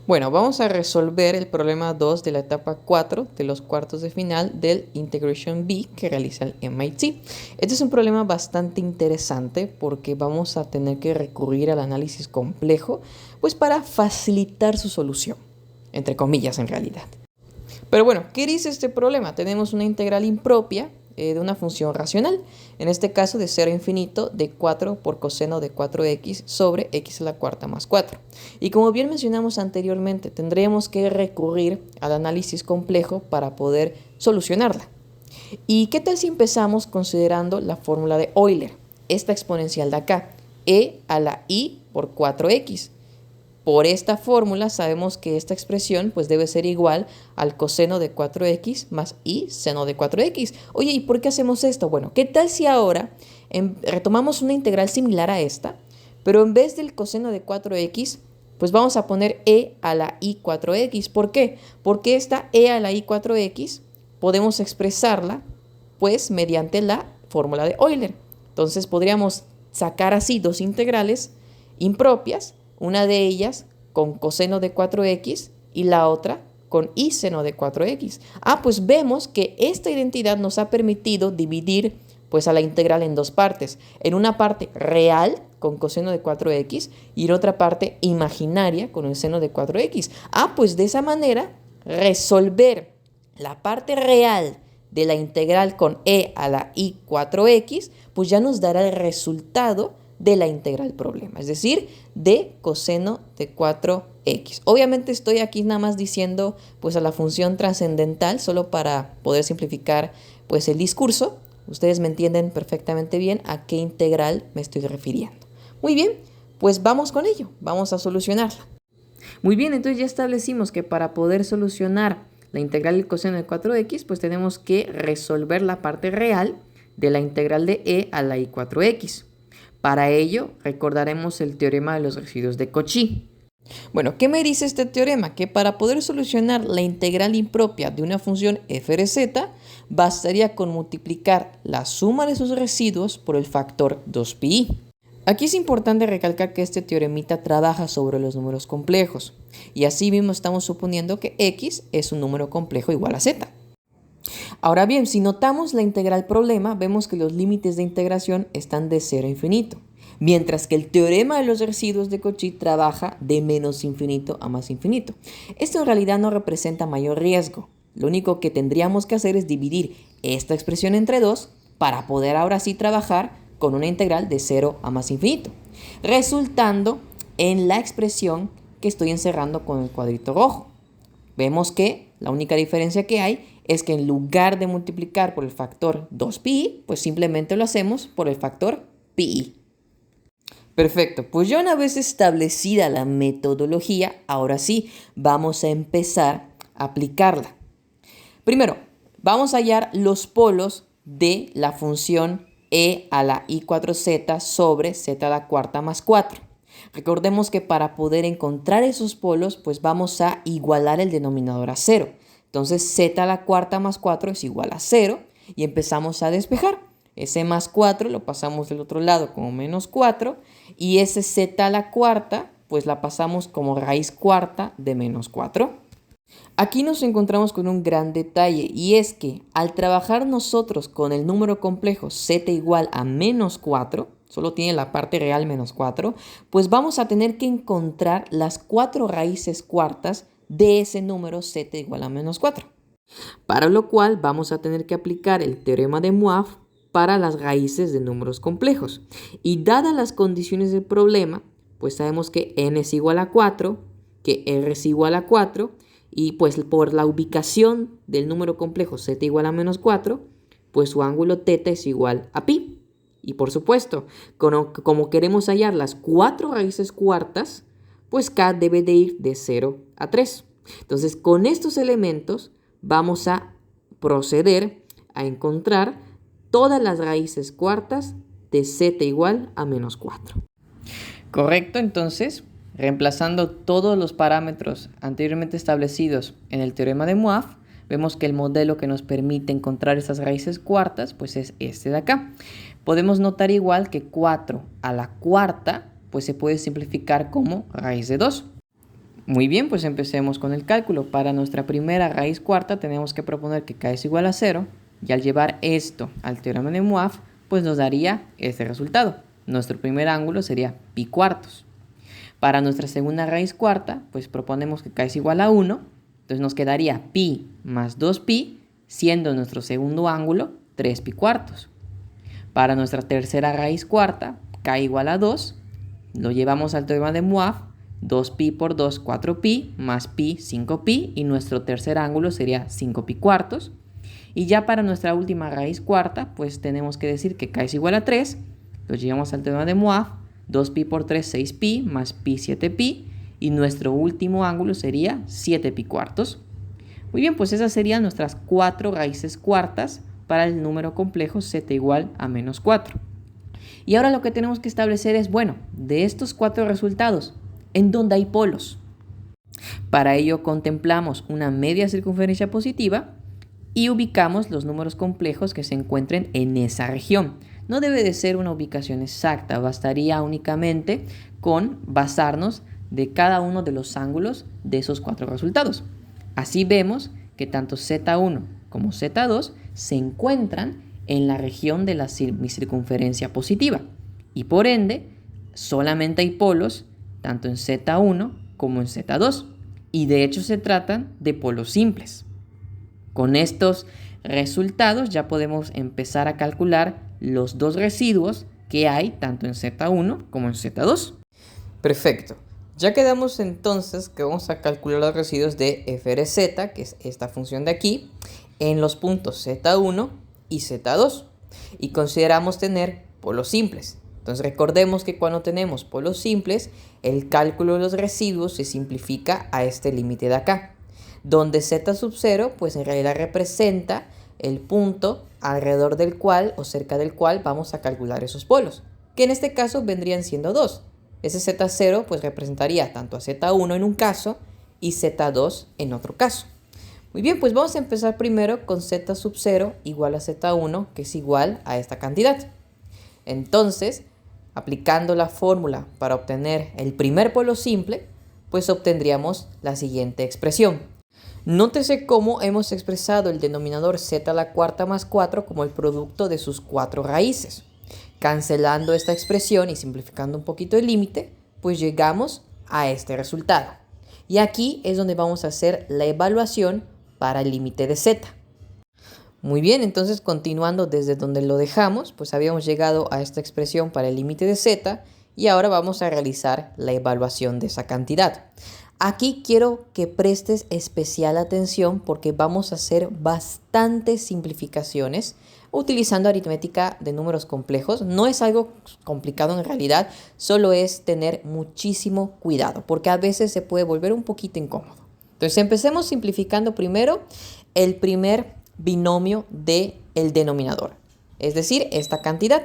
Bueno, vamos a resolver el problema 2 de la etapa 4 de los cuartos de final del Integration B que realiza el MIT. Este es un problema bastante interesante porque vamos a tener que recurrir al análisis complejo, pues para facilitar su solución, entre comillas en realidad. Pero bueno, ¿qué dice este problema? Tenemos una integral impropia de una función racional, en este caso de 0 a infinito de 4 por coseno de 4x sobre x a la cuarta más 4. Y como bien mencionamos anteriormente, tendríamos que recurrir al análisis complejo para poder solucionarla. ¿Y qué tal si empezamos considerando la fórmula de Euler? Esta exponencial de acá, e a la i por 4x. Por esta fórmula sabemos que esta expresión pues debe ser igual al coseno de 4x más i seno de 4x. Oye, ¿y por qué hacemos esto? Bueno, ¿qué tal si ahora retomamos una integral similar a esta, pero en vez del coseno de 4x, pues vamos a poner e a la i 4x? ¿Por qué? Porque esta e a la i 4x podemos expresarla pues mediante la fórmula de Euler. Entonces podríamos sacar así dos integrales impropias, una de ellas con coseno de 4x y la otra con i seno de 4x. Pues vemos que esta identidad nos ha permitido dividir pues a la integral en dos partes. En una parte real con coseno de 4x y en otra parte imaginaria con el seno de 4x. Pues de esa manera resolver la parte real de la integral con e a la i 4x, pues ya nos dará el resultado de la integral problema, es decir, de coseno de 4x. Obviamente estoy aquí nada más diciendo pues a la función trascendental solo para poder simplificar pues el discurso. Ustedes me entienden perfectamente bien a qué integral me estoy refiriendo. Muy bien, pues vamos con ello, vamos a solucionarla. Muy bien, entonces ya establecimos que para poder solucionar la integral del coseno de 4x, pues tenemos que resolver la parte real de la integral de e a la i 4x. Para ello, recordaremos el teorema de los residuos de Cauchy. Bueno, ¿qué me dice este teorema? Que para poder solucionar la integral impropia de una función f de z, bastaría con multiplicar la suma de sus residuos por el factor 2pi. Aquí es importante recalcar que este teoremita trabaja sobre los números complejos, y así mismo estamos suponiendo que x es un número complejo igual a z. Ahora bien, si notamos la integral problema, vemos que los límites de integración están de 0 a infinito, mientras que el teorema de los residuos de Cauchy trabaja de menos infinito a más infinito. Esto en realidad no representa mayor riesgo. Lo único que tendríamos que hacer es dividir esta expresión entre dos para poder ahora sí trabajar con una integral de 0 a más infinito, resultando en la expresión que estoy encerrando con el cuadrito rojo. Vemos que la única diferencia que hay es que en lugar de multiplicar por el factor 2pi, pues simplemente lo hacemos por el factor pi. Perfecto, pues ya una vez establecida la metodología, ahora sí vamos a empezar a aplicarla. Primero, vamos a hallar los polos de la función e a la i 4z sobre z a la cuarta más 4. Recordemos que para poder encontrar esos polos, pues vamos a igualar el denominador a 0. Entonces z a la cuarta más 4 es igual a 0 y empezamos a despejar. Ese más 4 lo pasamos del otro lado como menos 4 y ese z a la cuarta pues la pasamos como raíz cuarta de menos 4. Aquí nos encontramos con un gran detalle y es que al trabajar nosotros con el número complejo z igual a menos 4, solo tiene la parte real menos 4, pues vamos a tener que encontrar las 4 raíces cuartas de ese número z igual a menos 4. Para lo cual vamos a tener que aplicar el teorema de Moivre para las raíces de números complejos. Y dadas las condiciones del problema, pues sabemos que n es igual a 4, que r es igual a 4, y pues por la ubicación del número complejo z igual a menos 4, pues su ángulo θ es igual a pi. Y por supuesto, como queremos hallar las 4 raíces cuartas, pues k debe de ir de 0 a 3. Entonces, con estos elementos vamos a proceder a encontrar todas las raíces cuartas de z igual a menos 4. Correcto, entonces, reemplazando todos los parámetros anteriormente establecidos en el teorema de Moivre, vemos que el modelo que nos permite encontrar esas raíces cuartas pues es este de acá. Podemos notar igual que 4 a la cuarta pues se puede simplificar como raíz de 2. Muy bien, pues empecemos con el cálculo. Para nuestra primera raíz cuarta tenemos que proponer que k es igual a 0 y al llevar esto al teorema de Moivre, pues nos daría este resultado. Nuestro primer ángulo sería pi cuartos. Para nuestra segunda raíz cuarta, pues proponemos que k es igual a 1, entonces nos quedaría pi más 2pi, siendo nuestro segundo ángulo 3 pi cuartos. Para nuestra tercera raíz cuarta, k igual a 2, lo llevamos al teorema de Moivre, 2pi por 2, 4pi, más pi, 5pi, y nuestro tercer ángulo sería 5 pi cuartos. Y ya para nuestra última raíz cuarta, pues tenemos que decir que k es igual a 3, lo llevamos al teorema de Moivre, 2pi por 3, 6pi, más pi, 7pi, y nuestro último ángulo sería 7 pi cuartos. Muy bien, pues esas serían nuestras 4 raíces cuartas para el número complejo z igual a menos 4. Y ahora lo que tenemos que establecer es, bueno, de estos 4 resultados, ¿en dónde hay polos? Para ello contemplamos una media circunferencia positiva y ubicamos los números complejos que se encuentren en esa región. No debe de ser una ubicación exacta, bastaría únicamente con basarnos de cada uno de los ángulos de esos 4 resultados. Así vemos que tanto Z1 como Z2 se encuentran en la región de la circunferencia positiva y por ende solamente hay polos tanto en Z1 como en Z2 y de hecho se tratan de polos simples. Con estos resultados ya podemos empezar a calcular los dos residuos que hay tanto en Z1 como en Z2. Perfecto. Ya quedamos entonces que vamos a calcular los residuos de f de z, que es esta función de aquí, en los puntos Z1 y Z2. Y consideramos tener polos simples. Entonces recordemos que cuando tenemos polos simples, el cálculo de los residuos se simplifica a este límite de acá, donde z sub 0 pues en realidad representa el punto alrededor del cual o cerca del cual vamos a calcular esos polos, que en este caso vendrían siendo 2. Ese z0 pues representaría tanto a z1 en un caso y z2 en otro caso. Muy bien, pues vamos a empezar primero con z sub 0 igual a z1, que es igual a esta cantidad. Entonces, aplicando la fórmula para obtener el primer polo simple, pues obtendríamos la siguiente expresión. Nótese cómo hemos expresado el denominador z a la cuarta más 4 como el producto de sus 4 raíces. Cancelando esta expresión y simplificando un poquito el límite, pues llegamos a este resultado. Y aquí es donde vamos a hacer la evaluación para el límite de z. Muy bien, entonces continuando desde donde lo dejamos, pues habíamos llegado a esta expresión para el límite de z y ahora vamos a realizar la evaluación de esa cantidad. Aquí quiero que prestes especial atención porque vamos a hacer bastantes simplificaciones utilizando aritmética de números complejos. No es algo complicado en realidad, solo es tener muchísimo cuidado porque a veces se puede volver un poquito incómodo. Entonces empecemos simplificando primero el primer binomio del denominador, es decir, esta cantidad.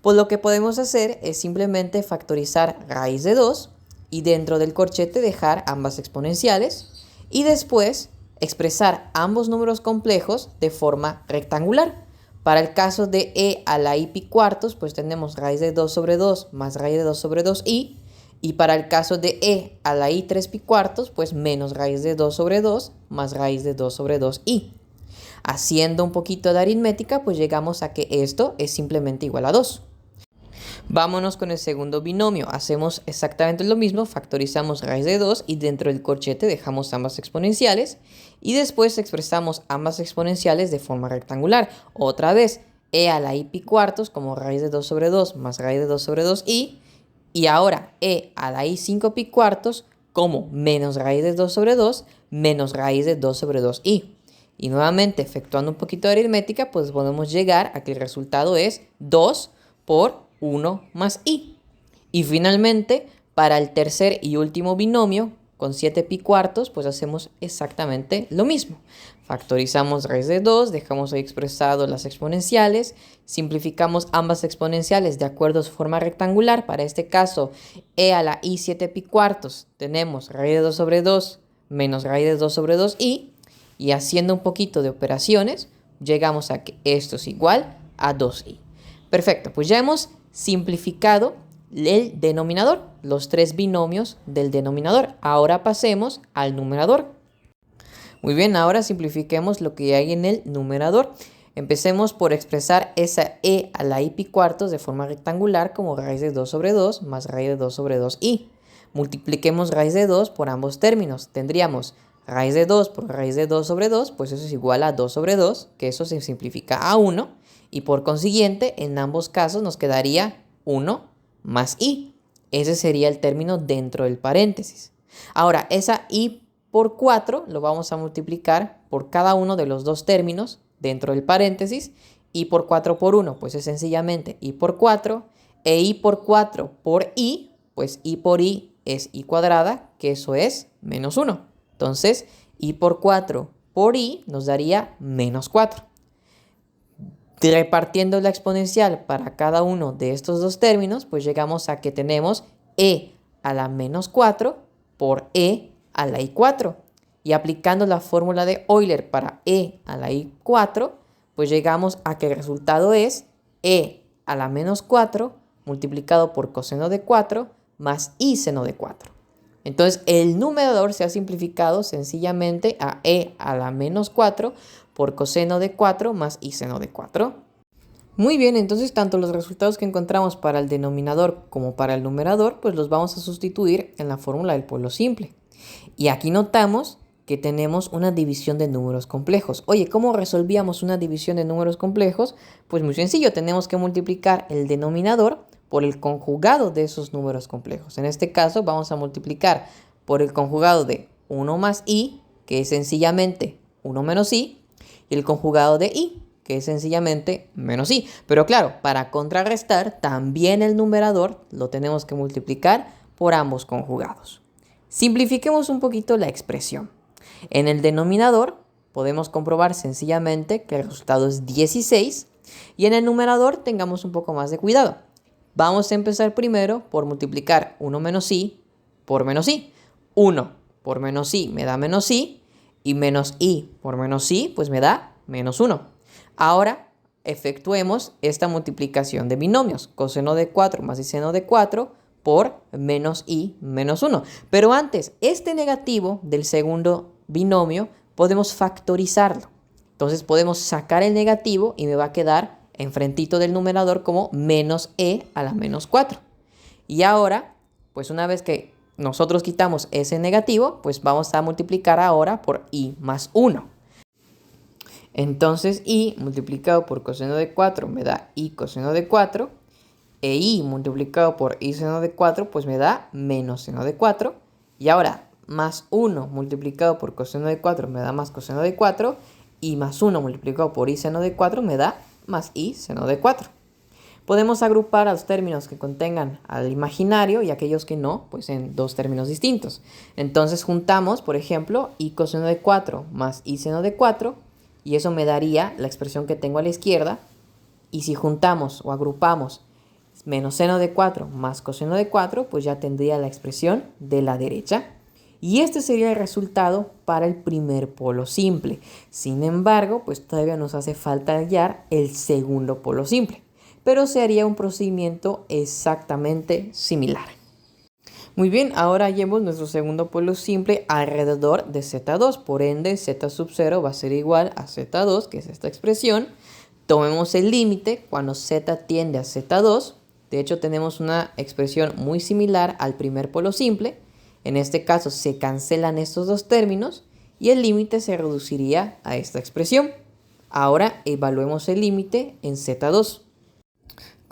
Pues lo que podemos hacer es simplemente factorizar raíz de 2 y dentro del corchete dejar ambas exponenciales y después expresar ambos números complejos de forma rectangular. Para el caso de e a la i pi cuartos, pues tenemos raíz de 2 sobre 2 más raíz de 2 sobre 2i. Y para el caso de e a la i 3 pi cuartos, pues menos raíz de 2 sobre 2 más raíz de 2 sobre 2i. Haciendo un poquito de aritmética, pues llegamos a que esto es simplemente igual a 2. Vámonos con el segundo binomio. Hacemos exactamente lo mismo, factorizamos raíz de 2 y dentro del corchete dejamos ambas exponenciales y después expresamos ambas exponenciales de forma rectangular. Otra vez, e a la i pi cuartos como raíz de 2 sobre 2 más raíz de 2 sobre 2i y ahora e a la i 5 pi cuartos como menos raíz de 2 sobre 2 menos raíz de 2 sobre 2i. Y nuevamente, efectuando un poquito de aritmética, pues podemos llegar a que el resultado es 2 por 1 más i. Y finalmente, para el tercer y último binomio, con 7 pi cuartos, pues hacemos exactamente lo mismo. Factorizamos raíz de 2, dejamos ahí expresado las exponenciales, simplificamos ambas exponenciales de acuerdo a su forma rectangular. Para este caso, e a la i 7 pi cuartos, tenemos raíz de 2 sobre 2 menos raíz de 2 sobre 2i. Y haciendo un poquito de operaciones, llegamos a que esto es igual a 2i. Perfecto, pues ya hemos simplificado el denominador, los tres binomios del denominador. Ahora pasemos al numerador. Muy bien, ahora simplifiquemos lo que hay en el numerador. Empecemos por expresar esa e a la i pi cuartos de forma rectangular como raíz de 2 sobre 2 más raíz de 2 sobre 2i. Multipliquemos raíz de 2 por ambos términos. Tendríamos raíz de 2 por raíz de 2 sobre 2, pues eso es igual a 2 sobre 2, que eso se simplifica a 1. Y por consiguiente, en ambos casos nos quedaría 1 más i. Ese sería el término dentro del paréntesis. Ahora, esa i por 4 lo vamos a multiplicar por cada uno de los dos términos dentro del paréntesis. I por 4 por 1, pues es sencillamente i por 4. E i por 4 por i, pues i por i es i cuadrada, que eso es menos 1. Entonces, i por 4 por i nos daría menos 4. Repartiendo la exponencial para cada uno de estos dos términos, pues llegamos a que tenemos e a la menos 4 por e a la i4. Y aplicando la fórmula de Euler para e a la i4, pues llegamos a que el resultado es e a la menos 4 multiplicado por coseno de 4 más i seno de 4. Entonces el numerador se ha simplificado sencillamente a e a la menos 4 por coseno de 4 más i seno de 4. Muy bien, entonces tanto los resultados que encontramos para el denominador como para el numerador, pues los vamos a sustituir en la fórmula del polo simple. Y aquí notamos que tenemos una división de números complejos. Oye, ¿cómo resolvíamos una división de números complejos? Pues muy sencillo, tenemos que multiplicar el denominador por el conjugado de esos números complejos. En este caso vamos a multiplicar por el conjugado de 1 más i, que es sencillamente 1 menos i, y el conjugado de i, que es sencillamente menos i. Pero claro, para contrarrestar, también el numerador lo tenemos que multiplicar por ambos conjugados. Simplifiquemos un poquito la expresión. En el denominador podemos comprobar sencillamente que el resultado es 16 y en el numerador tengamos un poco más de cuidado. Vamos a empezar primero por multiplicar 1 menos i por menos i. 1 por menos i me da menos i y menos i por menos i pues me da menos 1. Ahora efectuemos esta multiplicación de binomios. Coseno de 4 más i seno de 4 por menos i menos 1. Pero antes, este negativo del segundo binomio podemos factorizarlo. Entonces podemos sacar el negativo y me va a quedar enfrentito del numerador como menos e a la menos 4. Y ahora, pues una vez que nosotros quitamos ese negativo, pues vamos a multiplicar ahora por i más 1. Entonces i multiplicado por coseno de 4 me da i coseno de 4. E i multiplicado por i seno de 4 pues me da menos seno de 4. Y ahora más 1 multiplicado por coseno de 4 me da más coseno de 4. Y más 1 multiplicado por i seno de 4 me da más i seno de 4. Podemos agrupar a los términos que contengan al imaginario y aquellos que no, pues en dos términos distintos. Entonces juntamos, por ejemplo, i coseno de 4 más i seno de 4 y eso me daría la expresión que tengo a la izquierda. Y si juntamos o agrupamos menos seno de 4 más coseno de 4, pues ya tendría la expresión de la derecha. Y este sería el resultado para el primer polo simple. Sin embargo, pues todavía nos hace falta hallar el segundo polo simple. Pero se haría un procedimiento exactamente similar. Muy bien, ahora hallemos nuestro segundo polo simple alrededor de z2. Por ende, z sub 0 va a ser igual a z2, que es esta expresión. Tomemos el límite cuando z tiende a z2. De hecho, tenemos una expresión muy similar al primer polo simple. En este caso, se cancelan estos dos términos y el límite se reduciría a esta expresión. Ahora, evaluemos el límite en z2.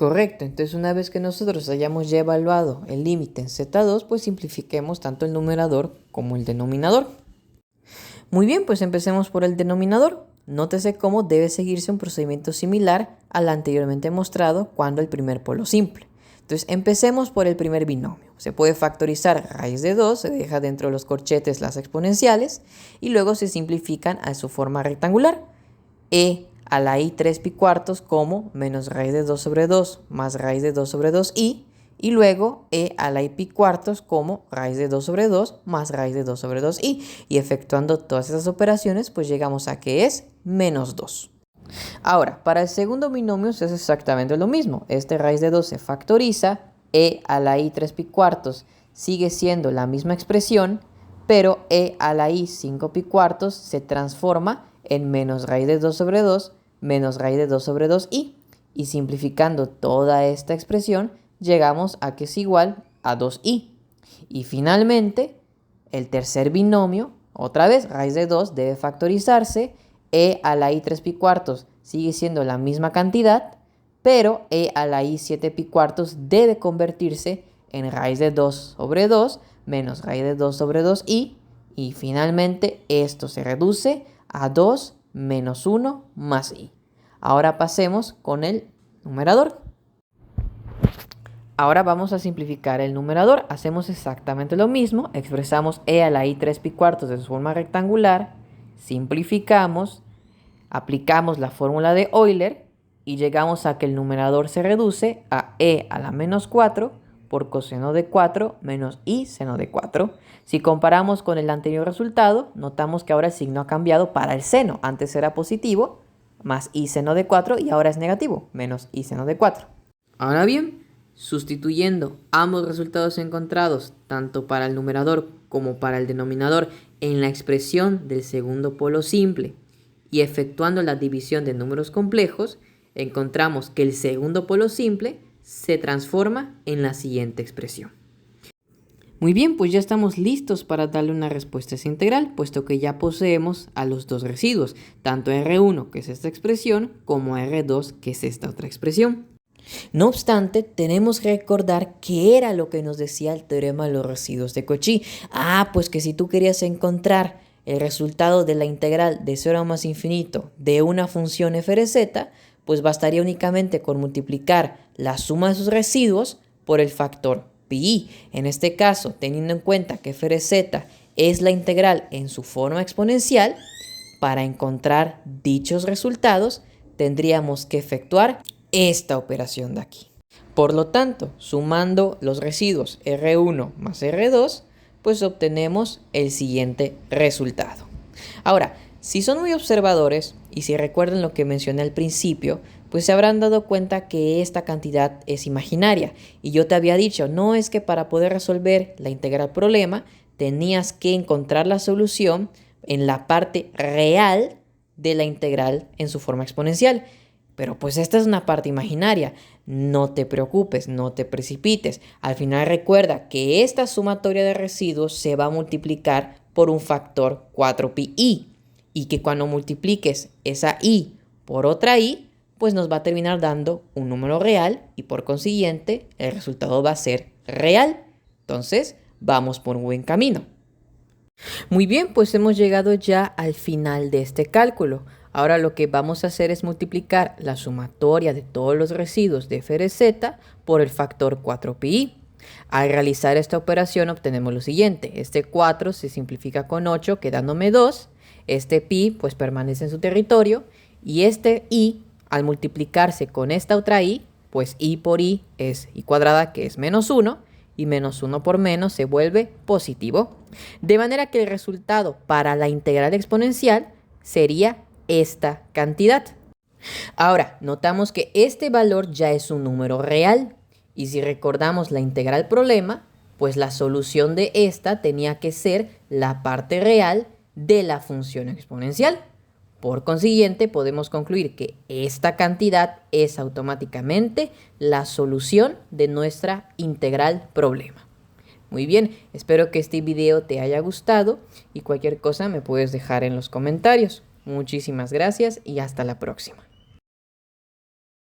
Correcto, entonces una vez que nosotros hayamos ya evaluado el límite en z2, pues simplifiquemos tanto el numerador como el denominador. Muy bien, pues empecemos por el denominador. Nótese cómo debe seguirse un procedimiento similar al anteriormente mostrado cuando el primer polo simple. Entonces empecemos por el primer binomio. Se puede factorizar raíz de 2, se deja dentro de los corchetes las exponenciales y luego se simplifican a su forma rectangular. E a la i 3 pi cuartos como menos raíz de 2 sobre 2 más raíz de 2 sobre 2i y luego e a la i pi cuartos como raíz de 2 sobre 2 más raíz de 2 sobre 2i y efectuando todas esas operaciones pues llegamos a que es menos 2. Ahora, para el segundo binomio es exactamente lo mismo. Este raíz de 2 se factoriza, e a la i 3 pi cuartos sigue siendo la misma expresión, pero e a la i 5 pi cuartos se transforma en menos raíz de 2 sobre 2 menos raíz de 2 sobre 2i. Y simplificando toda esta expresión, llegamos a que es igual a 2i. Y finalmente, el tercer binomio, otra vez raíz de 2 debe factorizarse, e a la i 3 pi cuartos sigue siendo la misma cantidad, pero e a la i 7 pi cuartos debe convertirse en raíz de 2 sobre 2 menos raíz de 2 sobre 2i. Y finalmente esto se reduce a 2 menos 1 más i. Ahora pasemos con el numerador. Ahora vamos a simplificar el numerador. Hacemos exactamente lo mismo. Expresamos e a la i 3 pi cuartos de su forma rectangular. Simplificamos. Aplicamos la fórmula de Euler. Y llegamos a que el numerador se reduce a e a la menos 4 por coseno de 4 menos i seno de 4. Si comparamos con el anterior resultado, notamos que ahora el signo ha cambiado para el seno. Antes era positivo, más i seno de 4, y ahora es negativo, menos i seno de 4. Ahora bien, sustituyendo ambos resultados encontrados, tanto para el numerador como para el denominador, en la expresión del segundo polo simple y efectuando la división de números complejos, encontramos que el segundo polo simple se transforma en la siguiente expresión. Muy bien, pues ya estamos listos para darle una respuesta a esa integral, puesto que ya poseemos a los dos residuos, tanto R1, que es esta expresión, como R2, que es esta otra expresión. No obstante, tenemos que recordar qué era lo que nos decía el teorema de los residuos de Cauchy. Pues que si tú querías encontrar el resultado de la integral de 0 a más infinito de una función f de z, pues bastaría únicamente con multiplicar la suma de sus residuos por el factor pi. En este caso, teniendo en cuenta que f de z es la integral en su forma exponencial, para encontrar dichos resultados tendríamos que efectuar esta operación de aquí. Por lo tanto, sumando los residuos R1 más R2, pues obtenemos el siguiente resultado. Ahora, si son muy observadores y si recuerdan lo que mencioné al principio, pues se habrán dado cuenta que esta cantidad es imaginaria. Y yo te había dicho, no es que para poder resolver la integral problema tenías que encontrar la solución en la parte real de la integral en su forma exponencial. Pero pues esta es una parte imaginaria. No te preocupes, no te precipites. Al final recuerda que esta sumatoria de residuos se va a multiplicar por un factor 4pi. Y que cuando multipliques esa i por otra i, pues nos va a terminar dando un número real y por consiguiente el resultado va a ser real. Entonces vamos por un buen camino. Muy bien, pues hemos llegado ya al final de este cálculo. Ahora lo que vamos a hacer es multiplicar la sumatoria de todos los residuos de f de z por el factor 4pi. Al realizar esta operación obtenemos lo siguiente. Este 4 se simplifica con 8 quedándome 2. Este pi pues permanece en su territorio. Y este i al multiplicarse con esta otra i, pues i por i es i cuadrada, que es menos 1. Y menos 1 por menos se vuelve positivo. De manera que el resultado para la integral exponencial sería esta cantidad. Ahora, notamos que este valor ya es un número real. Y si recordamos la integral problema, pues la solución de esta tenía que ser la parte real de la función exponencial. Por consiguiente, podemos concluir que esta cantidad es automáticamente la solución de nuestra integral problema. Muy bien, espero que este video te haya gustado y cualquier cosa me puedes dejar en los comentarios. Muchísimas gracias y hasta la próxima.